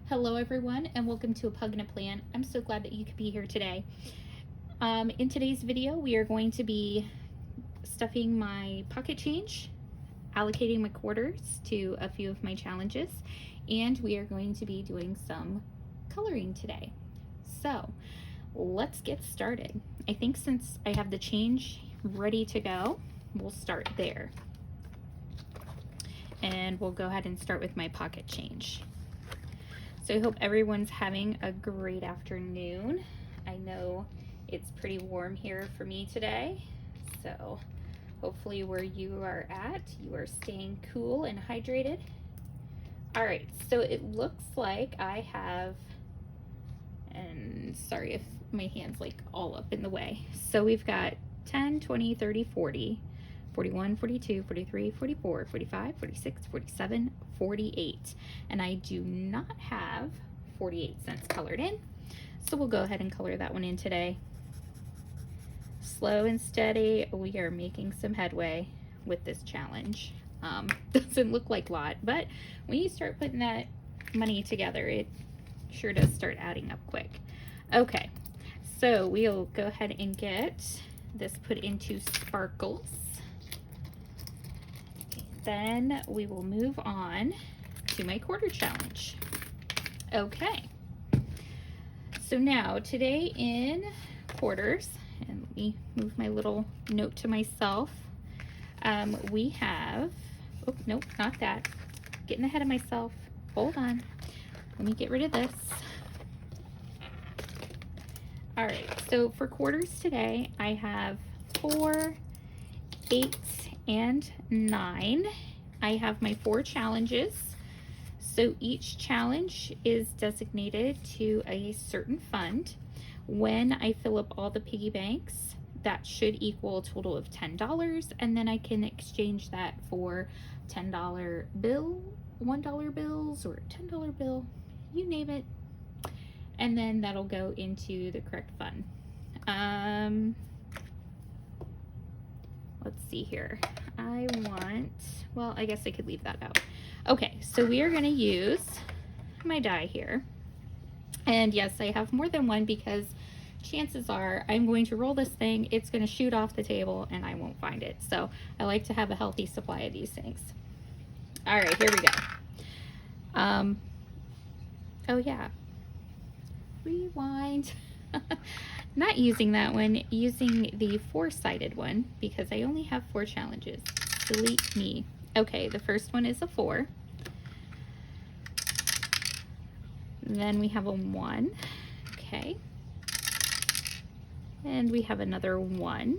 Hello everyone and welcome to APug&APlan. I'm so glad that you could be here today. In today's video we are going to be stuffing my pocket change, allocating my quarters to a few of my challenges, and we are going to be doing some coloring today. So let's get started. I think since I have the change ready to go, we'll start there. And we'll go ahead and start with my pocket change. So I hope everyone's having a great afternoon. I know it's pretty warm here for me today, so hopefully where you are at, you are staying cool and hydrated. All right, so it looks like I have, and sorry if my hand's like all up in the way. So we've got 10, 20, 30, 40, 41, 42, 43, 44, 45, 46, 47, 48. And I do not have 48 cents colored in. So we'll go ahead and color that one in today. Slow and steady, we are making some headway with this challenge. Doesn't look like a lot, but when you start putting that money together, it sure does start adding up quick. Okay, so we'll go ahead and get this put into sparkles. Then we will move on to my quarter challenge. Okay, so now today in quarters, and let me move my little note to myself, we have, oh nope, not that, getting ahead of myself, hold on, let me get rid of this. All right, so for quarters today I have 4, 8, and 9. I have my 4 challenges. So each challenge is designated to a certain fund. When I fill up all the piggy banks, that should equal a total of $10, and then I can exchange that for $10 bill, $1 bills, or $10 bill, you name it, and then that'll go into the correct fund. Let's see here. I want, well, I guess I could leave that out. Okay, so we are going to use my die here. And yes, I have more than one because chances are I'm going to roll this thing, it's going to shoot off the table, and I won't find it. So I like to have a healthy supply of these things. All right, here we go. Oh yeah, rewind. Not using that one, using the 4-sided one because I only have 4 challenges. Delete me. Okay, the first one is a 4. And then we have a 1. Okay. And we have another 1.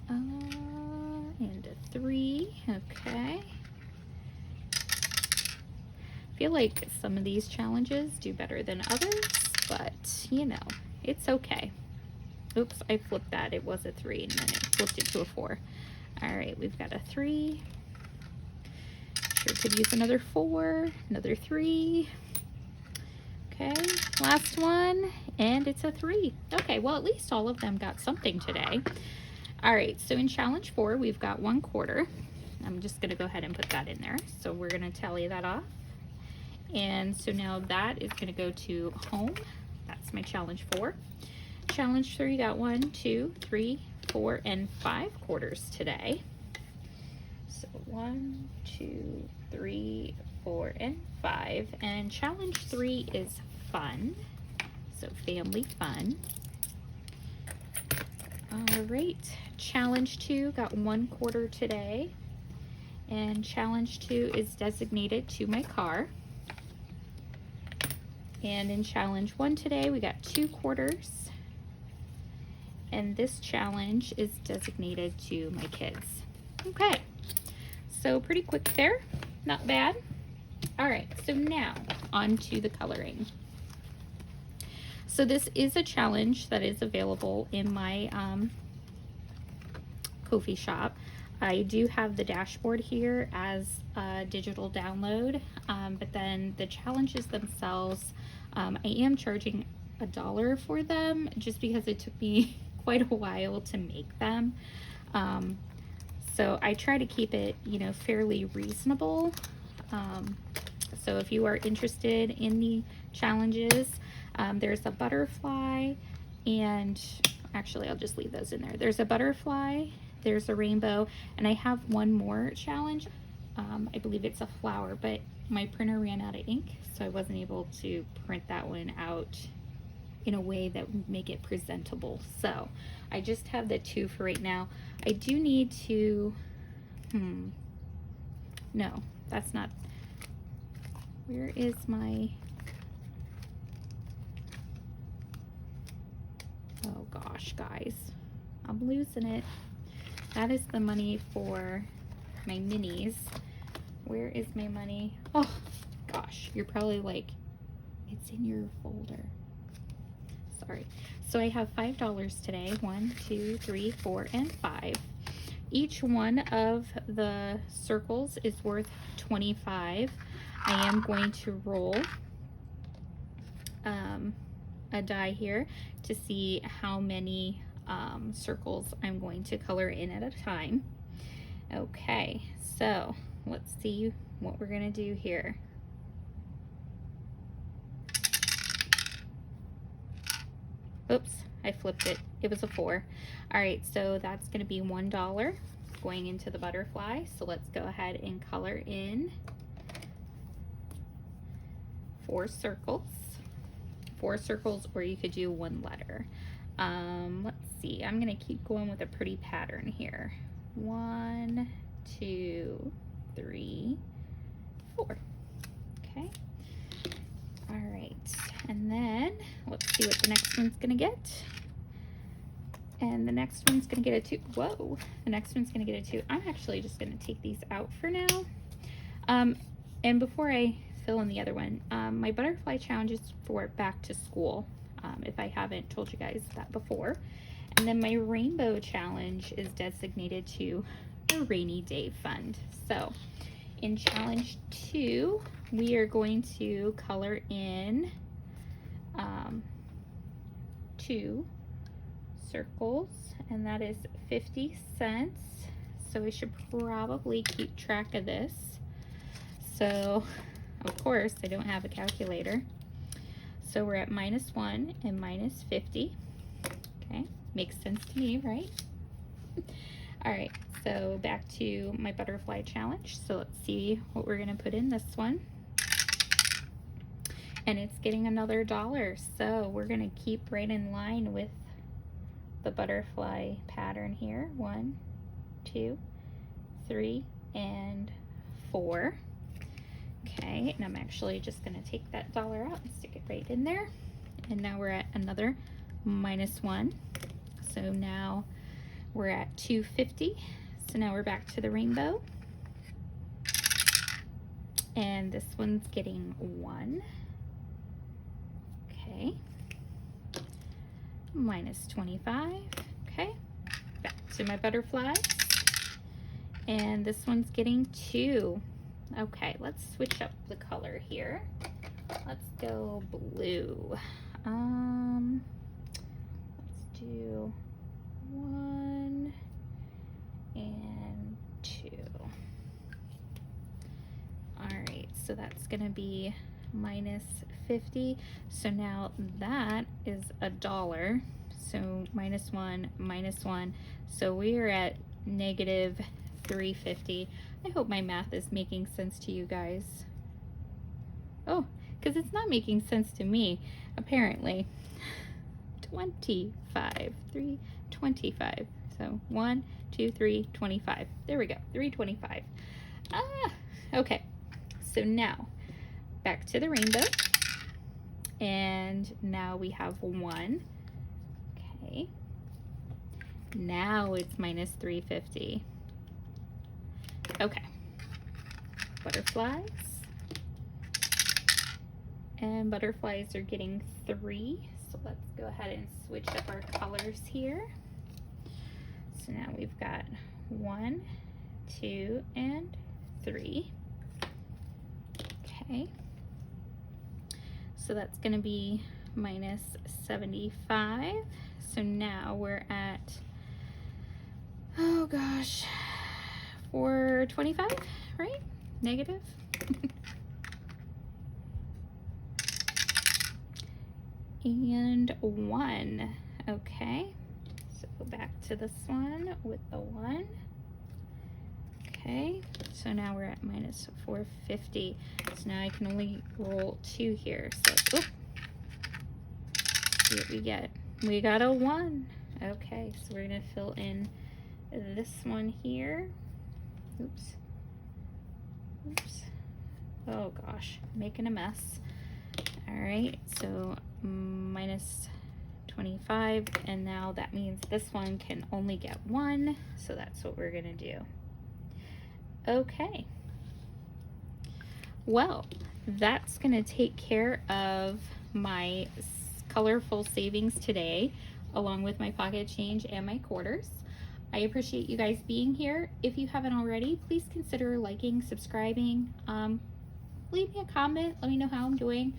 And a 3. Okay. I feel like some of these challenges do better than others, but you know, it's okay. Oops, I flipped that. It was a 3 and then it flipped it to a 4. All right, we've got a 3. Sure could use another 4, another 3. Okay, last one, and it's a 3. Okay, well, at least all of them got something today. All right, so in challenge 4, we've got 1 quarter. I'm just gonna go ahead and put that in there. So we're gonna tally that off. And so now that is going to go to home. That's my challenge 4. Challenge 3 got 1, 2, 3, 4, and 5 quarters today. So 1, 2, 3, 4, and 5. And challenge 3 is fun. So family fun. All right. Challenge 2 got 1 quarter today. And challenge 2 is designated to my car. And in challenge 1 today, we got 2 quarters. And this challenge is designated to my kids. Okay, so pretty quick there, not bad. All right, so now on to the coloring. So this is a challenge that is available in my Ko-fi shop. I do have the dashboard here as a digital download, but then the challenges themselves, I am charging $1 for them just because it took me quite a while to make them. So I try to keep it, you know, fairly reasonable. So if you are interested in the challenges, there's a butterfly, and actually I'll just leave those in there. There's a butterfly, there's a rainbow, and I have one more challenge. I believe it's a flower, but my printer ran out of ink, so I wasn't able to print that one out in a way that would make it presentable. So I just have the 2 for right now. I do need to, no, that's not, where is my, oh gosh, guys, I'm losing it. That is the money for my minis. Where is my money? Oh gosh, you're probably like, it's in your folder. Sorry. So I have $5 today. 1, 2, 3, 4, and 5. Each one of the circles is worth 25. I am going to roll a die here to see how many circles I'm going to color in at a time. Okay, so let's see what we're gonna do here. Oops, I flipped it. It was a 4. All right, so that's gonna be $1 going into the butterfly. So let's go ahead and color in 4 circles. 4 circles, or you could do 1 letter. Let's see, I'm gonna keep going with a pretty pattern here. 1, 2, 3, 4. Okay. All right, and then let's see what the next one's gonna get. And the next one's gonna get a 2. Whoa, the next one's gonna get a 2. I'm actually just gonna take these out for now. And before I fill in the other one, my butterfly challenge is for back to school, if I haven't told you guys that before. And then my rainbow challenge is designated to a rainy day fund. So in challenge 2, we are going to color in 2 circles, and that is 50 cents. So we should probably keep track of this. So of course I don't have a calculator. So we're at -1 and -50. Okay, makes sense to me, right? All right, so back to my butterfly challenge. So let's see what we're gonna put in this one. And it's getting another $1. So we're gonna keep right in line with the butterfly pattern here. 1, 2, 3, and 4. Okay, and I'm actually just gonna take that $1 out and stick it right in there. And now we're at another -1. So now we're at 250. So now we're back to the rainbow. And this one's getting 1. Okay. -25. Okay. Back to my butterflies. And this one's getting 2. Okay, let's switch up the color here. Let's go blue. Let's do 1 and 2. All right, so that's gonna be -50. So now that is $1. So -1, -1. So we are at -350. I hope my math is making sense to you guys. Oh, because it's not making sense to me, apparently. 25, 3, 25. So 1, 2, 3, 25. There we go, 325. Okay. So now back to the rainbow. And now we have 1. Okay. Now it's -350. Okay. Butterflies. And butterflies are getting 3. So let's go ahead and switch up our colors here. So now we've got 1, 2, and 3. Okay. So that's gonna be -75. So now we're at, oh gosh, 425, right? Negative. and 1. Okay, so go back to this one with the 1. Okay, so now we're at minus 450. So now I can only roll 2 here. So, oop, see what we get. We got a 1. Okay, so we're gonna fill in this one here. Oops. Oops. Oh gosh, making a mess. All right, so minus 25, and now that means this one can only get 1, so that's what we're gonna do. Okay, well, that's gonna take care of my colorful savings today, along with my pocket change and my quarters. I appreciate you guys being here. If you haven't already, please consider liking, subscribing, leave me a comment, let me know how I'm doing.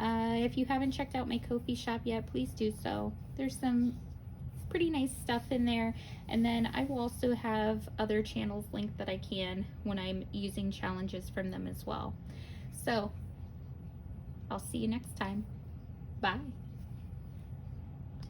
If you haven't checked out my Ko-fi shop yet, please do so. There's some pretty nice stuff in there, and then I will also have other channels linked that I can when I'm using challenges from them as well. So I'll see you next time. Bye.